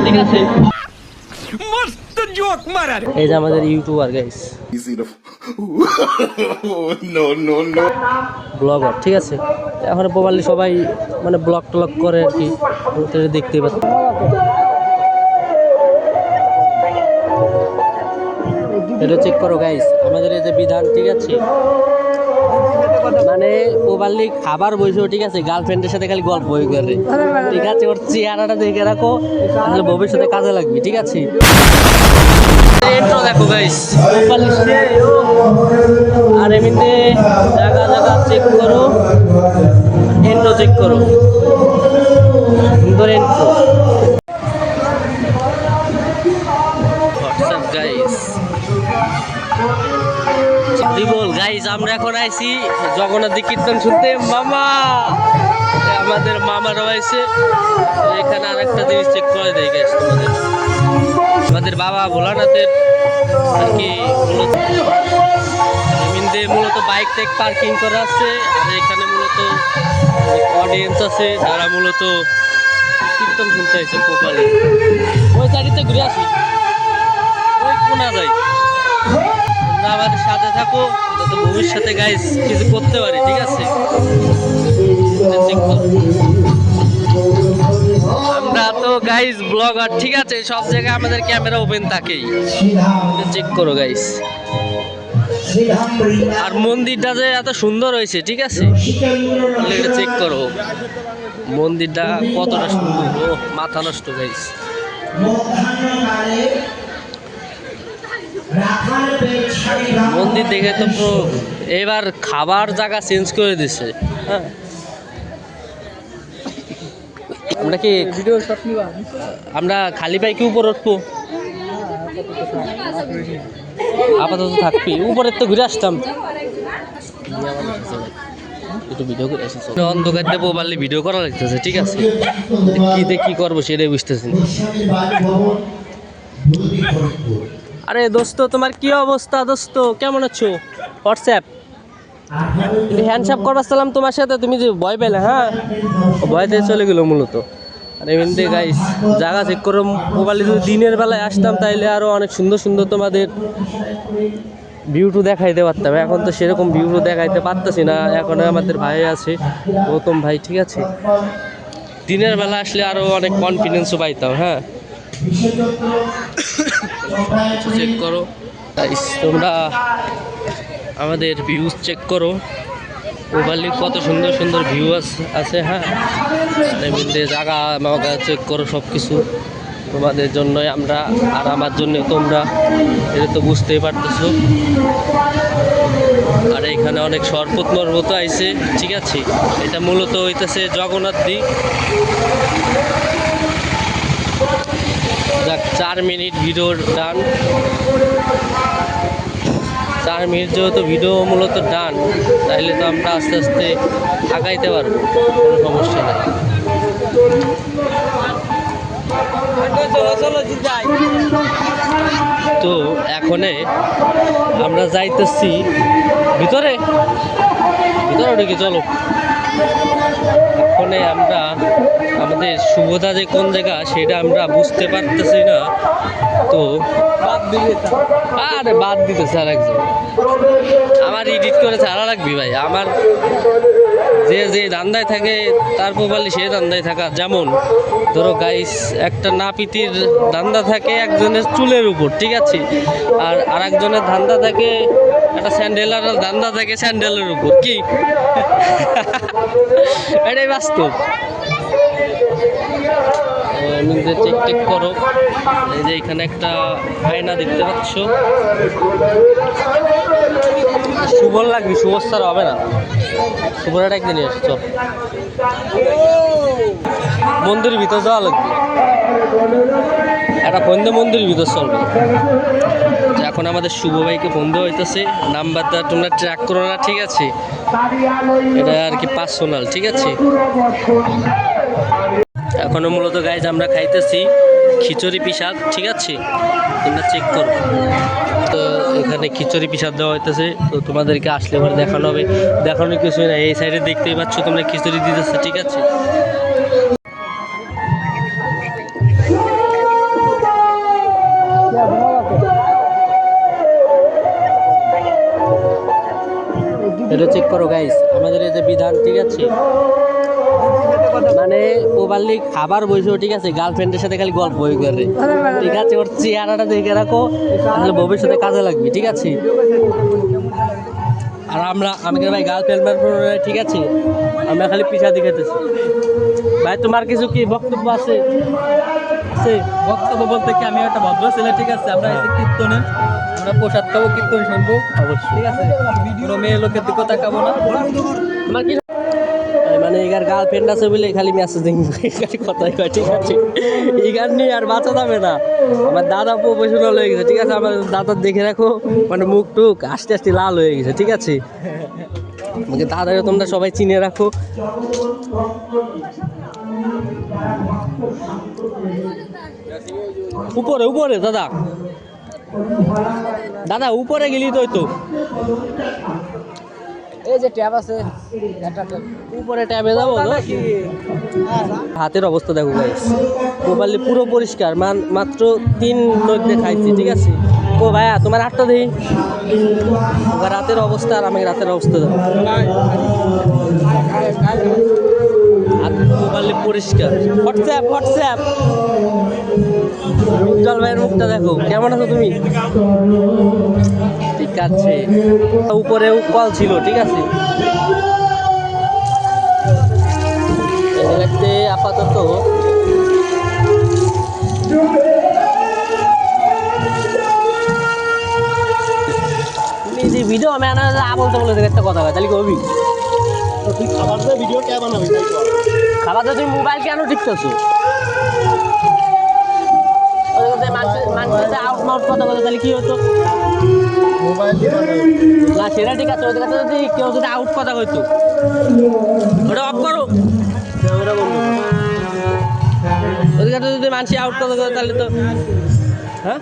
ঠিক আছে। এই যে আমাদের ইউটিউবার গাইস, ব্লগার, ঠিক আছে। এখন প্রবাবলি সবাই মানে ব্লগ টলগ করে আর কি, দেখতেই পাচ্ছি। এটা চেক করো গাইস, আমাদের এই যে বিধান, ঠিক আছে। মানে প্রবাবলি খাবার বসেও, ঠিক আছে, গার্লফ্রেন্ডের সাথে খালি গল্প হয়ে করে, ঠিক আছে। ওর চেহারাটা দেখে রাখো, তাহলে ভবিষ্যতে কাজে লাগবে, ঠিক আছে। ইন্ট্রো দেখো গাইস, আর এমনিতে জায়গা জায়গা চেক করো, ইন্ট্রো চেক করো, সুন্দর ইন্ট্রো। হোয়াটসঅ্যাপ গাইস, বল গাইস, আমরা এখন আইছি জগন্নাথ কীর্তন শুনতে। মামা, আমাদের মামা রয়েছে এখানে। আর একটা জিনিস চেক করে দেয় গাইস তোমাদের, আমাদের বাবা ভোলানাথের আর কি মূলত বাইক টাইক পার্কিং করা আছে। আর এখানে মূলত অডিয়েন্স আছে যারা মূলত কীর্তন শুনতে হয়েছে প্রপারলি। ওই চারিতে ঘুরে আসি, ওই কোনা যায়। তোমরা আমাদের সাথে থাকো, যাতে ভবিষ্যতে গাইস কিছু করতে পারি, ঠিক আছে। আমরা তো গাইস ব্লগার, ঠিক আছে, সব জায়গায় আমাদের ক্যামেরা ওপেন থাকেই। চেক করো গাইস, আর মন্দিরটা যে এত সুন্দর হয়েছে, ঠিক আছে, এটা চেক করো। মন্দিরটা কতটা সুন্দর, ও মাথা নষ্ট গাইস। মন্দির দেখে তো এবার খাবার জায়গা চেঞ্জ করে দিছে। হ্যাঁ, আমরা কি ভিডিও শট নিবা? আমরা খালি পাই কি উপর উঠবো? আপাতত থাকবি, উপরে তো ঘুরে আসতাম। একটু ভিডিও করে আসি, অন্ধকার দেবো পারলে ভিডিও করা লাগতেছে, ঠিক আছে। কি করবো সেটাই বুঝতেছি না। আরে দোস্ত, তোমার কি অবস্থা? দোস্ত কেমন আছো? হোয়াটসঅ্যাপ হ্যান্ডশেক করবার সালাম তোমার সাথে, তুমি যে ভয় পেলে, হ্যাঁ, ভয় দিয়ে চলে গেলো মূলত। আর এমনিতে গাইস জায়গা চেক করে মোবাইলে যদি দিনের বেলায় আসতাম তাইলে আরও অনেক সুন্দর সুন্দর তোমাদের ভিউটু দেখাইতে পারতাম। এখন তো সেরকম ভিউটু দেখাইতে পারতেছি না। এখন আমাদের ভাই আছে গৌতম ভাই, ঠিক আছে। দিনের বেলা আসলে আরও অনেক কনফিডেন্সও পাইতাম। হ্যাঁ, চেক করো গাইস, তোমরা আমাদের ভিউজ চেক করো। মোবাইলে কত সুন্দর সুন্দর ভিউ আছে। হ্যাঁ, এমনিতে জায়গা মাগা চেক করো, সব কিছু তোমাদের জন্যই আমরা, আর আমার জন্য তোমরা, এটা তো বুঝতেই পারতেছো। আর এখানে অনেক শরবত মরবত আইছে, ঠিক আছে। এটা মূলত হইতেছে জগন্নাথ দ্বীপ। 4 মিনিট ভিডিওর ডান, 4 মিনিট যেহেতু ভিডিও মূলত ডান, তাইলে তো আমরা আস্তে আস্তে আগাইতে পারবো, কোনো সমস্যা নাই। তো এখনে আমরা যাইতেছি ভিতরে ঢুকে, চলো। এখনে আমরা আমাদের শুভদা যে কোন জায়গা সেটা আমরা বুঝতে পারতেছি না। তো বাদ দিতেছে আর একজন, আমার এডিট করে ছাড়া লাগবে ভাই। আমার যে ধান্দায় থাকে তার প্রবালি সে ধান্দায় থাকা। যেমন ধরো গাইস, একটা নাপিতির ধান্দা থাকে একজনের চুলের উপর, ঠিক আছে, আর একজনের ধান্দা থাকে, একটা স্যান্ডেলার ধান্দা থাকে স্যান্ডেলের উপর। কি এটাই বাস্তব। চেক টেক করো। এই যে এখানে একটা আয়না দেখতে পাচ্ছ, শুভর লাগবে, শুভর ছাড়া হবে না। শুভরাটা একদিন এসছো, মন্দিরের ভিতর যাওয়া লাগবে, একটা ফোন দিয়ে মন্দিরের ভিতর চলবে। এখন আমাদের শুভ ভাইকে ফোন দেওয়া হইতেছে, নাম্বারটা তোমরা ট্র্যাক করো না, ঠিক আছে। এটা আর কি পার্সোনাল, ঠিক আছে। এখনো মূলত গাইজ আমরা খাইতেছি খিচুড়ি পিসাদ, ঠিক আছে, তোমরা চেক করো। তো এখানে খিচুড়ি পিসাদ দেওয়া হইতেছে, তো তোমাদেরকে আসলে এবার দেখানো হবে। দেখানোর কিছুই না, এই সাইডে দেখতেই পাচ্ছ তোমরা খিচুড়ি দিতেছে, ঠিক আছে। এটা চেক করো গাইস, আমাদের এই যে বিধান, ঠিক আছে, মানে প্রপারলি খাবার বসেও, ঠিক আছে, গার্লফ্রেন্ডের সাথে খালি গল্প হয়ে করে, ঠিক আছে, ওর চেহারাটা দেখে রাখো, তাহলে ভবিষ্যতে কাজে লাগবে, ঠিক আছে। আর আমি ভাই গার্লফ্রেন্ড, ঠিক আছে, আমরা খালি পিছা দিকেতেছি ভাই। তোমার কিছু কি বক্তব্য আছে? বক্তব্য বলতে কি, আমি একটা ভদ্র ছেলে, ঠিক আছে, আমরা এসে কীর্তনে, আমরা প্রসাদ খাবো, কীর্তন শুনবো, অবশ্যই, ঠিক আছে, কোনো মেয়ে লোকের দিকেও তাকাবো না। তোমার কি মানে এগার গার্লফ্রেন্ড আছে বলে খালি মেসেজিং কথাই কয়, ঠিক আছে, এগার নিয়ে আর বাঁচা যাবে না। আমার দাদা প্রফেশনাল হয়ে গেছে, ঠিক আছে, আমার দাদার দেখে রাখো, মানে মুখ টুক আস্তে আস্তে লাল হয়ে গেছে, ঠিক আছে, আমাকে দাদাকে তোমরা সবাই চিনে রাখো। উপরে উপরে দাদা, দাদা উপরে গেলি তো এই যে ট্যাব আছে, উপরে ট্যাবে যাবো তো। হাতের অবস্থা দেখো গাইস, প্রপারলি পুরো পরিষ্কার, মাত্র 3 নদীতে খাইছি, ঠিক আছে। ও ভাইয়া তোমার হাতটা দেখি, রাতের অবস্থা আর আমি রাতের অবস্থা দেখো, হাত প্রপারলি পরিষ্কার। হোয়াটসঅ্যাপ উজ্জ্বল ভাইয়ের মুখটা দেখো, কেমন আছো তুমি? ঠিক আছে, উপরেও কল ছিল, ঠিক আছে, আপাতত তুমি ভিডিও ম্যানেজার বলতে একটা কথা হয়, তাহলে কবি খাবার ভিডিও কে বানাবি? খাবার তুমি মোবাইল কেন টিকতেছো? মানুষের আউট মাউট কথা বলে তাহলে কি হতো? মোবাইল না সেটা ঠিক আছে, ওদের কাছে যদি কেউ যদি আউট কথা হইতো, ওটা অফ করো, ওটা বলবো। ওদের কাছে যদি মানুষ আউট কথা করে তাহলে তো, হ্যাঁ,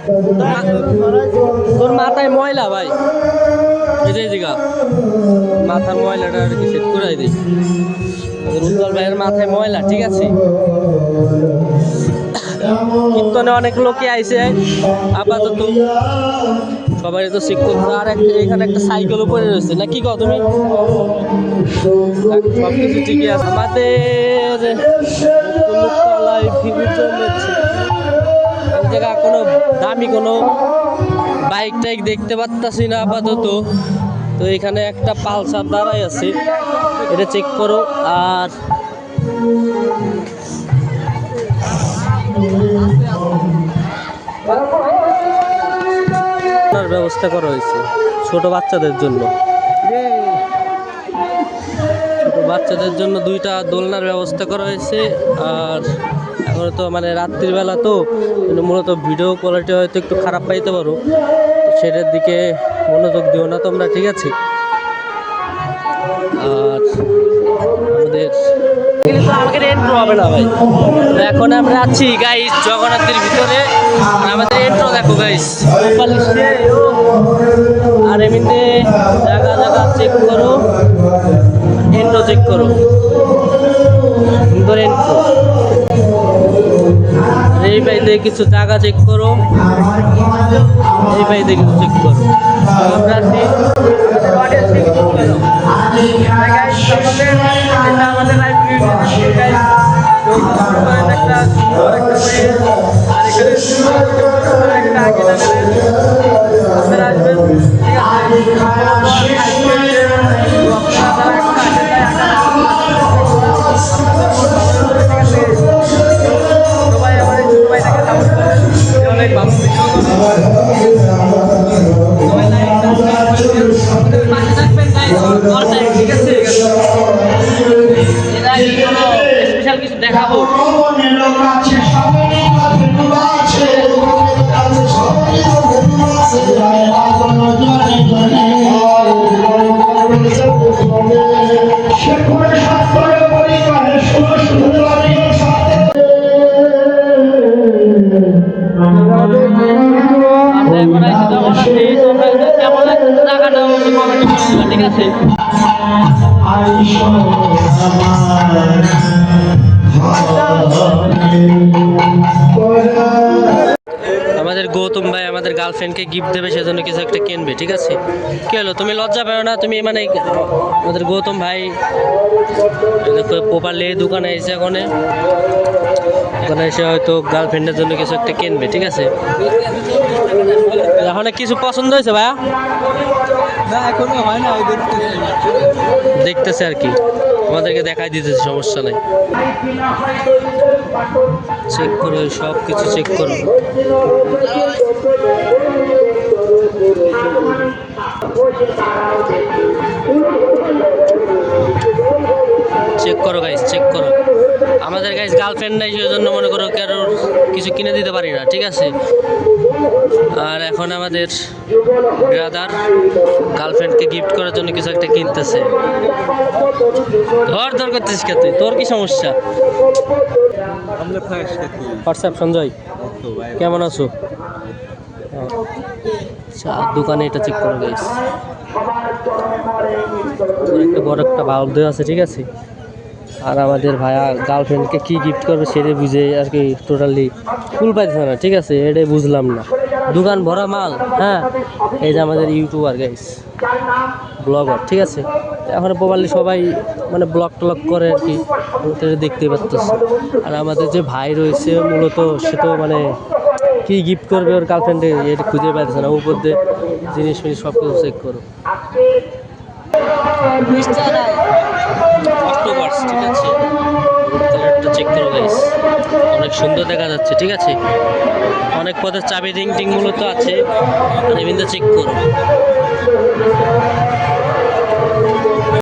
তোর মাথায় ময়লা ভাই, এটাই জিগা, মাথার ময়লাটা আর কি সেট করে দিই। উজ্জ্বল ভাইয়ের মাথায় ময়লা, ঠিক আছে। কীর্তনে অনেক লোকে আইসে, আপাতত সবাই তো শিক্ষক, আর এখানে একটা সাইকেল উপরে রয়েছে, না কি কও তুমি? সব কিছু ঠিকই আছে। আমাদের জায়গা কোনো দামি কোনো বাইক টাইক দেখতে পাচ্ছি না আপাতত। তো এখানে একটা পালসার দাঁড়াই আছে, এটা চেক করো। আর ব্যবস্থা করা হয়েছে ছোট বাচ্চাদের জন্য, দুইটা দোলনার ব্যবস্থা করা হয়েছে। আর এখন তো মানে রাত্রিবেলা, তো মূলত ভিডিও কোয়ালিটি হয়তো একটু খারাপ পাইতে পারো, সেটার দিকে মনোযোগ দিও না তোমরা, ঠিক আছে। আর আমাদের এন্ট্রো হবে না ভাই, এখন আমরা আছি গাইস জগন্নাথের ভিতরে, আমাদের এন্ট্রো দেখো গাইস, আর এমনিতে জায়গা চেক করো, এন্ট্রো চেক করো, সুন্দর এন্ট্রো। এই বাইরে কিছু জায়গা চেক করো, এই বাইরে কিছু চেক করো। আমরা আছি আমাদের লাইভ স্পেশাল কিছু দেখাবো। ঠিক আছে, আমাদের আমাদের গৌতম ভাই আমাদের গার্লফ্রেন্ডকে গিফট দেবে, সেজন্য কিছু একটা কিনবে, ঠিক আছে? কি হলো, তুমি লজ্জা পেও না? তুমি মানে আমাদের গৌতম ভাই প্রপারলি দোকানে এসে ওখানে এসে হয়তো গার্লফ্রেন্ডের জন্য কিছু একটা কিনবে, ঠিক আছে? এখন কিছু পছন্দ হয়েছে ভাইয়া? না এখনো হয় না, ওই দেখতেছি। দেখতেছে আর কি, আমাদেরকে দেখাই দিতেছে, সমস্যা নাই। চেক করো, সব কিছু চেক করো। চেক করো গাইস, চেক করো। আমাদের গাইস গার্লফ্রেন্ড নাই, সেই জন্য মনে করো কারো কিছু কিনে দিতে পারি না, ঠিক আছে? আর এখন আমাদের ব্রাদার গার্লফ্রেন্ডকে গিফট করার জন্য কিছু একটা কিনতেছে। ধর করতেছিস কে তুই? তোর কি সমস্যা? আমরা ফার্স্ট খেতে হোয়াটসঅ্যাপ সঞ্জয়, তো ভাই কেমন আছো? আচ্ছা, দোকানে এটা চেক করো গাইস। একটা বড় একটা বাল্ব দেওয়া আছে, ঠিক আছে? আর আমাদের ভাইয়া গার্লফ্রেন্ডকে কি গিফট করবে সেটাই বুঝে আর কি টোটালি ফুল পাইতেছে না, ঠিক আছে? এটাই বুঝলাম না। দোকান ভরা মাল। হ্যাঁ, এই যে আমাদের ইউটিউবার গাইস, ব্লগার, ঠিক আছে? এখন প্রবাবলি সবাই মানে ব্লগ টলগ করে আর কি, এটা দেখতেই পাচ্তেছে। আর আমাদের যে ভাই রয়েছে মূলত সে তো মানে কি গিফট করবে ওর গার্লফ্রেন্ডে এটা খুঁজে পাইতেছে না। উপর দিয়ে জিনিস ফিনিস সব কিছু চেক করো। অক্টোপাস, ঠিক আছে? কালারটা চেক করো গাইস, অনেক সুন্দর দেখা যাচ্ছে, ঠিক আছে? অনেক পদের চাবি রিং টিং মূলত আছে, আর এমনিতে চেক করো।